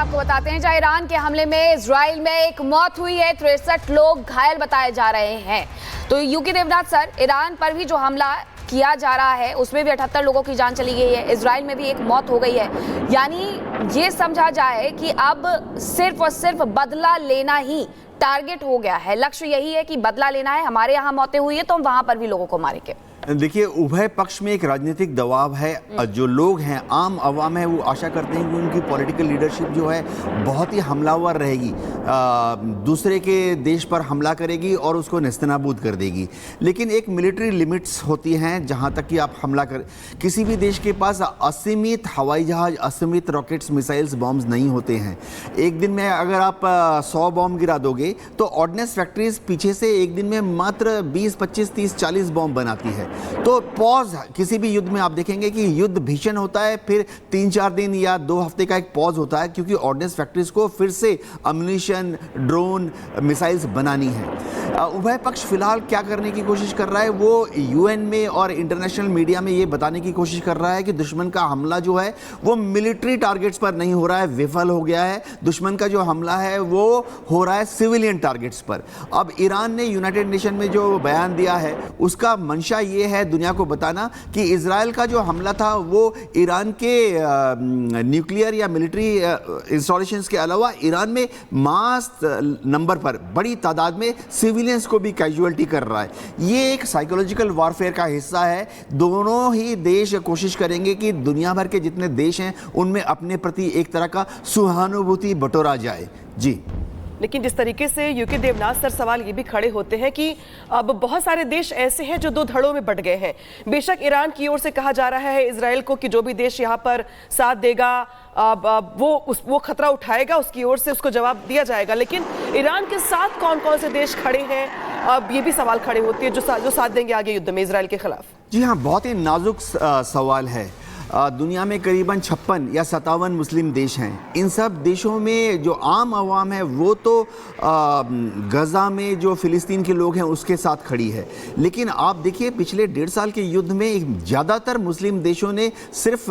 आपको बताते हैं, जहां ईरान के हमले में इजराइल में एक मौत हुई है, 63 लोग घायल बताए जा रहे हैं। तो यूके देवनाथ सर, ईरान पर भी जो हमला किया जा रहा है उसमें भी 78 लोगों की जान चली गई है, इजराइल में भी एक मौत हो गई है। यानी ये समझा जाए कि अब सिर्फ और सिर्फ बदला लेना ही टारगेट हो गया है। लक्ष्य यही है कि बदला लेना है, हमारे यहाँ मौतें हुई है तो हम वहां पर भी लोगों को मारेंगे। देखिए, उभय पक्ष में एक राजनीतिक दबाव है। जो लोग हैं, आम आवाम है, वो आशा करते हैं कि उनकी पॉलिटिकल लीडरशिप जो है बहुत ही हमलावर रहेगी, दूसरे के देश पर हमला करेगी और उसको नेस्तनाबूद कर देगी। लेकिन एक मिलिट्री लिमिट्स होती हैं जहां तक कि आप हमला कर, किसी भी देश के पास असीमित हवाई जहाज, असीमित रॉकेट्स, मिसाइल्स, बॉम्ब्स नहीं होते हैं। एक दिन में अगर आप 100 बॉम्ब गिरा दोगे तो ऑर्डिनेंस फैक्ट्रीज पीछे से एक दिन में मात्र 20, 25, 30, 40 बॉम्ब बनाती है। तो पॉज, किसी भी युद्ध में आप देखेंगे कि युद्ध भीषण होता है, फिर 3-4 दिन या 2 हफ्ते का एक पॉज होता है, क्योंकि ऑर्डिनेंस फैक्ट्रीज को फिर से अम्यूनिशन, ड्रोन, मिसाइल्स बनानी है। उभय पक्ष फिलहाल क्या करने की कोशिश कर रहा है, वो यूएन में और इंटरनेशनल मीडिया में ये बताने की कोशिश कर रहा है कि दुश्मन का हमला जो है वो मिलिट्री टारगेट्स पर नहीं हो रहा है, विफल हो गया है। दुश्मन का जो हमला है वो हो रहा है सिविलियन टारगेट्स पर। अब ईरान ने यूनाइटेड नेशन में जो बयान दिया है उसका मंशा ये है दुनिया को बताना कि इजराइल का जो हमला था वो ईरान के न्यूक्लियर या मिलिट्री इंस्टॉलेशंस के अलावा ईरान में मास नंबर पर बड़ी तादाद में सिविलियंस को भी कैजुअलिटी कर रहा है। ये एक साइकोलॉजिकल वॉरफेयर का हिस्सा है। दोनों ही देश कोशिश करेंगे कि दुनिया भर के जितने देश हैं उनमें अपने प्रति एक तरह का सहानुभूति बटोरा जाए। जी, लेकिन जिस तरीके से यूके देवनाथ सर, सवाल ये भी खड़े होते हैं कि अब बहुत सारे देश ऐसे हैं जो दो धड़ों में बट गए हैं। बेशक ईरान की ओर से कहा जा रहा है इजराइल को कि जो भी देश यहाँ पर साथ देगा वो खतरा उठाएगा, उसकी ओर से उसको जवाब दिया जाएगा। लेकिन ईरान के साथ कौन कौन से देश खड़े हैं, अब ये भी सवाल खड़े होते हैं जो साथ देंगे आगे युद्ध में इजराइल के खिलाफ। जी हाँ, बहुत ही नाजुक सवाल है। दुनिया में करीबन 56 या 57 मुस्लिम देश हैं। इन सब देशों में जो आम आवाम है वो तो गज़ा में जो फ़िलिस्तीन के लोग हैं उसके साथ खड़ी है। लेकिन आप देखिए, पिछले 1.5 साल के युद्ध में ज़्यादातर मुस्लिम देशों ने सिर्फ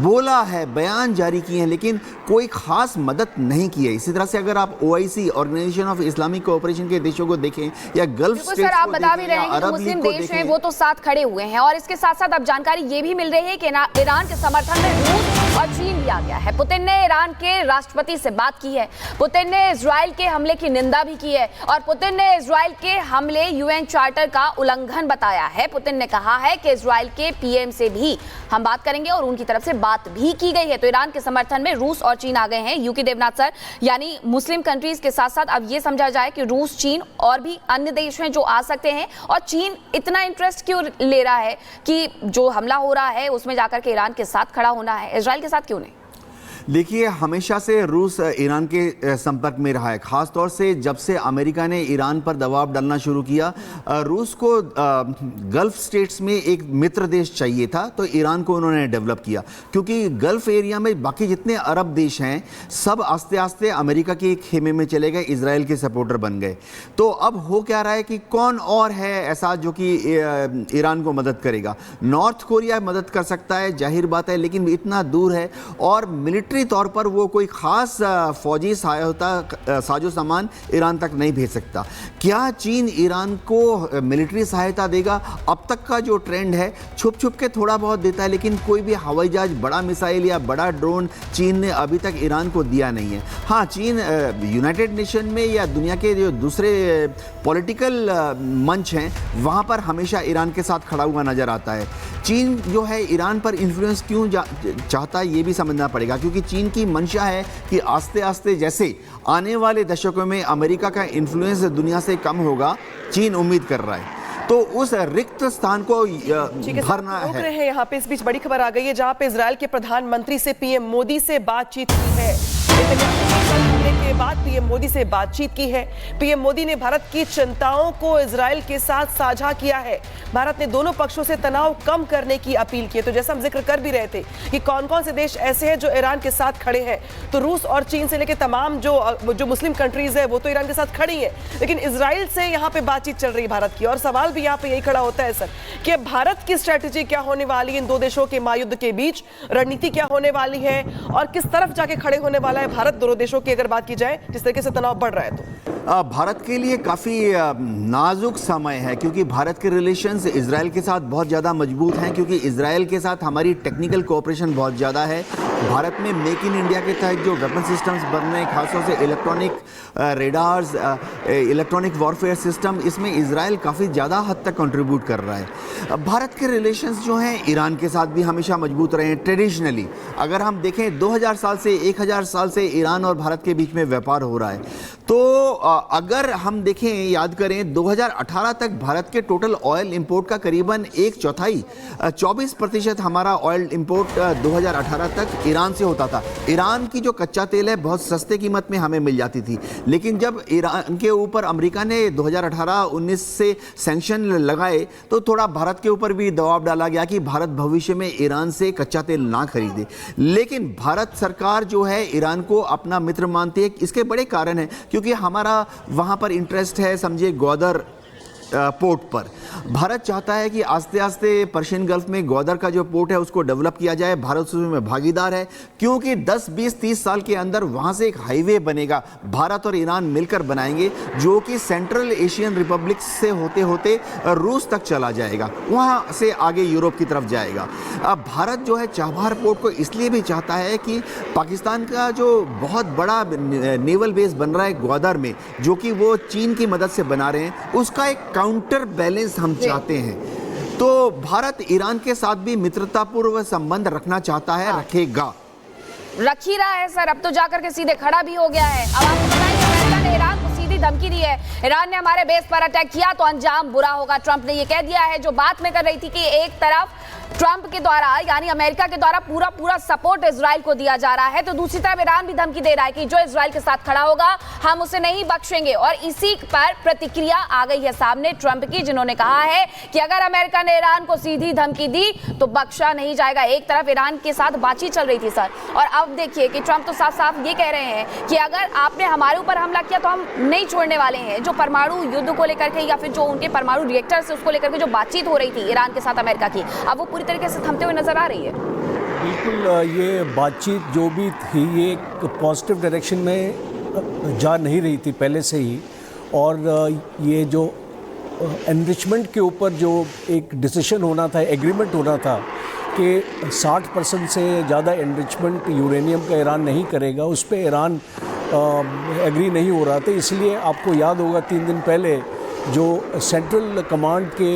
बोला है, बयान जारी किए हैं, लेकिन कोई ख़ास मदद नहीं की है। इसी तरह से अगर आप OIC, organisation of Islamic cooperation के देशों को देखें या गल्फ स्टेट्स आप बता भी रहे हैं कि मुस्लिम देश हैं वो तो साथ खड़े हुए हैं। और इसके साथ साथ अब जानकारी ये भी मिल रही है कि ईरान के समर्थन में रूस और चीन भी आ गया है। पुतिन ने ईरान के राष्ट्रपति से बात की है, पुतिन ने इजराइल के हमले की निंदा भी की है और पुतिन ने इजराइल के हमले UN चार्टर का उल्लंघन बताया है। पुतिन ने कहा है कि इजराइल के PM से भी हम बात करेंगे और उनकी तरफ से बात भी की गई है। तो ईरान के समर्थन में रूस और चीन आ गए हैं। यूके देवनाथ सर, यानी मुस्लिम कंट्रीज के साथ साथ अब ये समझा जाए कि रूस, चीन और भी अन्य देश हैं जो आ सकते हैं। और चीन इतना इंटरेस्ट क्यों ले रहा है कि जो हमला हो रहा है उसमें जाकर के ईरान के साथ खड़ा होना है, इजराइल के साथ क्यों नहीं? देखिए, हमेशा से रूस ईरान के संपर्क में रहा है। ख़ास तौर से जब से अमेरिका ने ईरान पर दबाव डालना शुरू किया, रूस को गल्फ स्टेट्स में एक मित्र देश चाहिए था, तो ईरान को उन्होंने डेवलप किया। क्योंकि गल्फ एरिया में बाकी जितने अरब देश हैं सब आस्ते आस्ते अमेरिका के खेमे में चले गए, इजराइल के सपोर्टर बन गए। तो अब हो क्या रहा है कि कौन और है ऐसा जो कि ईरान को मदद करेगा? नॉर्थ कोरिया मदद कर सकता है, जाहिर बात है, लेकिन इतना दूर है और मिलिट्री तौर पर वो कोई खास फौजी सहायता, साजो सामान ईरान तक नहीं भेज सकता। क्या चीन ईरान को मिलिट्री सहायता देगा? अब तक का जो ट्रेंड है, छुप छुप के थोड़ा बहुत देता है, लेकिन कोई भी हवाई जहाज, बड़ा मिसाइल या बड़ा ड्रोन चीन ने अभी तक ईरान को दिया नहीं है। हाँ, चीन यूनाइटेड नेशन में या दुनिया के जो दूसरे पॉलिटिकल मंच हैं वहाँ पर हमेशा ईरान के साथ खड़ा हुआ नजर आता है। चीन जो है ईरान पर इन्फ्लुएंस क्यों चाहता है ये भी समझना पड़ेगा, क्योंकि चीन की मंशा है कि आस्ते आस्ते जैसे आने वाले दशकों में अमेरिका का इन्फ्लुएंस दुनिया से कम होगा, चीन उम्मीद कर रहा है, तो उस रिक्त स्थान को भरना है। यहाँ पे इस बीच बड़ी खबर आ गई है जहाँ पे इजराइल के प्रधानमंत्री से PM मोदी से बातचीत की है। करने के बाद पीएम मोदी से बातचीत की है। पीएम मोदी ने भारत की चिंताओं को इजराइल के साथ साझा किया है। भारत ने दोनों पक्षों से तनाव कम करने की अपील की है। तो जैसा हम जिक्र कर भी रहे थे कि कौन कौन से देश ऐसे हैं जो ईरान के साथ खड़े हैं, तो रूस और चीन से लेकर तमाम जो मुस्लिम कंट्रीज है वो तो ईरान के साथ खड़ी है, लेकिन इजराइल से यहाँ पे बातचीत चल रही है भारत की। और सवाल भी यहाँ पे यही खड़ा होता है सर कि भारत की स्ट्रेटेजी क्या होने वाली है इन दो देशों के महायुद्ध के बीच, रणनीति क्या होने वाली है और किस तरफ जाके खड़े होने वाला है भारत दोनों देशों की, अगर बात की जाए जिस तरीके से तनाव बढ़ रहा है। तो भारत के लिए काफ़ी नाजुक समय है क्योंकि भारत के रिलेशंस इजराइल के साथ बहुत ज़्यादा मजबूत हैं, क्योंकि इजराइल के साथ हमारी टेक्निकल कोऑपरेशन बहुत ज़्यादा है। भारत में मेक इन इंडिया के तहत जो वेपन सिस्टम्स बन रहे हैं, खासतौर से electronic radars, electronic warfare system, इसमें इजराइल काफ़ी ज़्यादा हद तक कंट्रीब्यूट कर रहा है। भारत के रिलेशंस जो हैं ईरान के साथ भी हमेशा मजबूत रहे हैं ट्रेडिशनली। अगर हम देखें 2000 साल से 1000 साल से ईरान और भारत के बीच में व्यापार हो रहा है। तो अगर हम देखें, याद करें 2018 तक भारत के टोटल ऑयल इंपोर्ट का करीबन 1/4 24% हमारा ऑयल इंपोर्ट 2018 तक ईरान से होता था। ईरान की जो कच्चा तेल है बहुत सस्ते कीमत में हमें मिल जाती थी, लेकिन जब ईरान के ऊपर अमेरिका ने 2018-19 से सैंक्शन लगाए तो थोड़ा भारत के ऊपर भी दबाव डाला गया कि भारत भविष्य में ईरान से कच्चा तेल ना खरीदे। लेकिन भारत सरकार जो है ईरान को अपना मित्र मानती है। इसके बड़े कारण हैं, क्योंकि हमारा वहाँ पर इंटरेस्ट है, समझिए ग्वादर पोर्ट पर। भारत चाहता है कि आस्ते आस्ते पर्शियन गल्फ में ग्वादर का जो पोर्ट है उसको डेवलप किया जाए। भारत उसमें भागीदार है, क्योंकि 10, 20, 30 साल के अंदर वहाँ से एक हाईवे बनेगा, भारत और ईरान मिलकर बनाएंगे, जो कि सेंट्रल एशियन रिपब्लिक से होते होते रूस तक चला जाएगा, वहाँ से आगे यूरोप की तरफ जाएगा। अब भारत जो है चाबहार पोर्ट को इसलिए भी चाहता है कि पाकिस्तान का जो बहुत बड़ा नेवल बेस बन रहा है ग्वादर में, जो कि वो चीन की मदद से बना रहे हैं, उसका एक काउंटर बैलेंस हम चाहते हैं। तो भारत ईरान के साथ भी मित्रतापूर्व संबंध रखना चाहता है, रखेगा, रख ही रहा है सर। अब तो जाकर के सीधे खड़ा भी हो गया है। अब आपको पता है कि अमेरिका ने ईरान को सीधी धमकी दी है, ईरान ने हमारे बेस पर अटैक किया तो अंजाम बुरा होगा। ट्रंप ने ये कह दिया है। जो बात मैं कर रही थी कि एक तरफ ट्रंप के द्वारा यानी अमेरिका के द्वारा पूरा सपोर्ट इजराइल को दिया जा रहा है, तो दूसरी तरफ ईरान भी धमकी दे रहा है कि जो इजराइल के साथ खड़ा होगा हम उसे नहीं बख्शेंगे। और इसी पर प्रतिक्रिया आ गई है सामने ट्रंप की, जिन्होंने कहा है कि अगर अमेरिका ने ईरान को सीधी धमकी दी तो बख्शा नहीं जाएगा। एक तरफ ईरान के साथ बातचीत चल रही थी सर, और अब देखिए कि ट्रंप तो साफ साफ ये कह रहे हैं कि अगर आपने हमारे ऊपर हमला किया तो हम नहीं छोड़ने वाले हैं। जो परमाणु युद्ध को लेकर के या फिर जो उनके परमाणु रिएक्टर से उसको लेकर के जो बातचीत हो रही थी ईरान के साथ अमेरिका की, अब वो पूरी तरीके से थमते हुए नजर आ रही है। बिल्कुल, ये बातचीत जो भी थी ये एक पॉजिटिव डायरेक्शन में जा नहीं रही थी पहले से ही। और ये जो एनरिचमेंट के ऊपर जो एक डिसीजन होना था, एग्रीमेंट होना था कि 60% से ज़्यादा एनरिचमेंट यूरेनियम का ईरान नहीं करेगा, उस पर ईरान एग्री नहीं हो रहा था। इसलिए आपको याद होगा 3 दिन पहले जो सेंट्रल कमांड के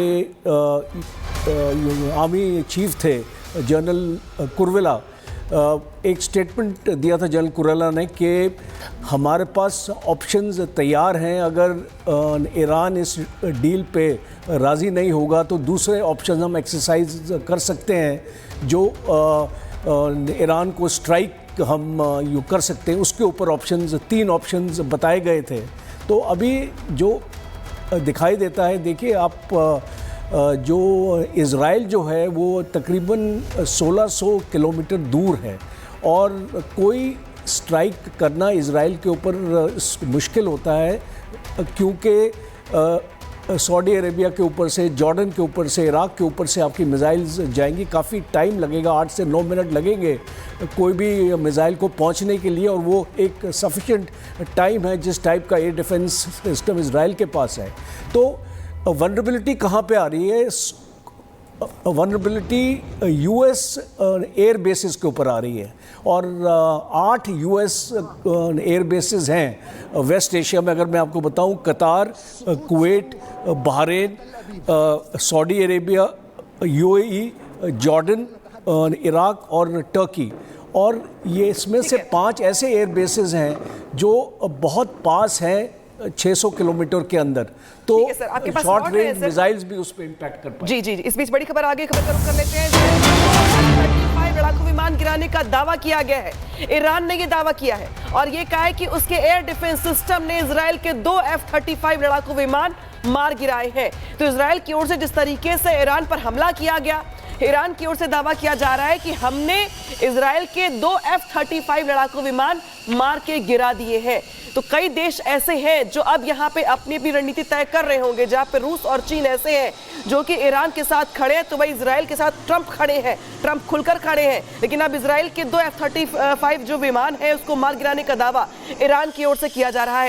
आर्मी चीफ थे जनरल कुरवेला, एक स्टेटमेंट दिया था जनरल कुरवेला ने कि हमारे पास ऑप्शंस तैयार हैं, अगर ईरान इस डील पे राज़ी नहीं होगा तो दूसरे ऑप्शन हम एक्सरसाइज कर सकते हैं, जो ईरान को स्ट्राइक हम यू कर सकते हैं। उसके ऊपर ऑप्शंस 3 ऑप्शंस बताए गए थे। तो अभी जो दिखाई देता है, देखिए आप, जो इज़राइल जो है वो तकरीबन 1600 किलोमीटर दूर है और कोई स्ट्राइक करना इज़राइल के ऊपर मुश्किल होता है, क्योंकि सऊदी अरेबिया के ऊपर से, जॉर्डन के ऊपर से, इराक के ऊपर से आपकी मिसाइल्स जाएंगी। काफ़ी टाइम लगेगा, 8 से 9 मिनट लगेंगे कोई भी मिसाइल को पहुंचने के लिए, और वो एक सफिशिएंट टाइम है जिस टाइप का एयर डिफेंस सिस्टम इज़राइल के पास है। तो वनरेबिलिटी कहाँ पे आ रही है? वनरेबिलिटी यूएस एयर बेसिस के ऊपर आ रही है, और 8 यूएस एयर बेसिस हैं वेस्ट एशिया में। अगर मैं आपको बताऊं, कतार, Kuwait, Bahrain, Saudi Arabia, UAE, Jordan, Iraq और टर्की। और ये इसमें से 5 ऐसे एयर बेसिस हैं जो बहुत पास हैं 600 किलोमीटर के अंदर, तो शॉर्ट रेंज मिसाइल्स भी उस पर इम्पैक्ट कर पाए। जी, इस बीच बड़ी खबर आ गई, खबर का रुख कर लेते हैं। लड़ाकू विमान गिराने गिराने का दावा किया गया है। ईरान ने यह दावा किया है और यह कहा है कि उसके एयर डिफेंस सिस्टम ने इजराइल के 2 F-35 लड़ाकू विमान मार गिराए हैं। तो इजराइल की ओर से जिस तरीके से ईरान पर हमला किया गया, ईरान की ओर से दावा किया जा रहा है कि हमने इजराइल के 2 F-35 लड़ाकू विमान मार के गिरा दिए हैं। तो कई देश ऐसे हैं जो अब यहाँ पे अपनी अपनी रणनीति तय कर रहे होंगे, जहाँ पे रूस और चीन ऐसे हैं जो कि ईरान के साथ खड़े हैं, तो वही इजराइल के साथ ट्रंप खड़े हैं, ट्रंप खुलकर खड़े हैं। लेकिन अब इजराइल के 2 F-35 जो विमान है उसको मार गिराने का दावा ईरान की ओर से किया जा रहा है।